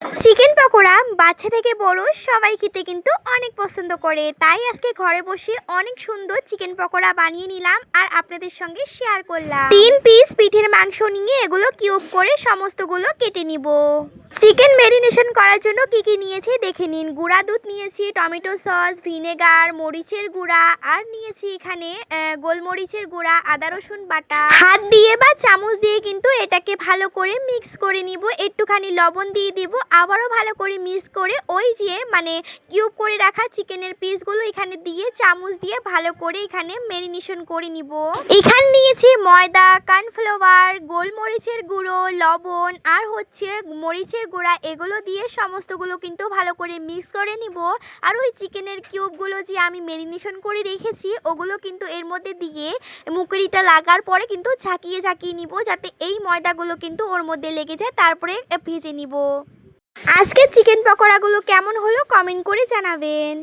Chicken pakora বাচ্চা থেকে বড় সবাই খেতে কিন্তু অনেক পছন্দ করে, তাই আজকে ঘরে বসে অনেক সুন্দর চিকেন পকোড়া বানিয়ে নিলাম আর আপনাদের সঙ্গে শেয়ার করলাম। 3 পিস পিঠের মাংস নিয়ে এগুলো কিউব করে সমস্তগুলো কেটে নিব। চিকেন ম্যারিনেশন করার জন্য কি কি নিয়েছি দেখে নিন। গুঁড়া দুধ নিয়েছি, টমেটো সস, ভিনেগার, মরিচের গুঁড়া, আর নিয়েছি এখানে গোলমরিচের গুঁড়া, আদা রসুন বাটা। হাত দিয়ে বা চামচ দিয়ে কিন্তু এটাকে ভালো করে মিক্স করে নিব। একটুখানি লবণ দিয়ে দিব, আবারও ভালো করে মিক্স করে ওই যে কিউব করে রাখা চিকেনের পিসগুলো এখানে দিয়ে চামচ দিয়ে ভালো করে এখানে ম্যারিনেশন করে নিব। এখানে নিয়েছি ময়দা, কর্নফ্লাওয়ার, গোলমরিচের গুঁড়ো, লবণ আর হচ্ছে মরিচের গুঁড়া, এগুলো দিয়ে সমস্তগুলো কিন্তু ভালো করে মিক্স করে নিব। আর ওই চিকেনের কিউবগুলো যে আমি ম্যারিনেশন করে রেখেছি ওগুলো কিন্তু এর মধ্যে দিয়ে মুকুরিটা লাগার পরে কিন্তু ঝাঁকিয়ে ঝাঁকিয়ে নিব, যাতে এই ময়দাগুলো কিন্তু ওর মধ্যে লেগে যায়, তারপরে ভেজে নিব। আজকে চিকেন পকোড়াগুলো কেমন হলো কমেন্ট করে জানাবেন।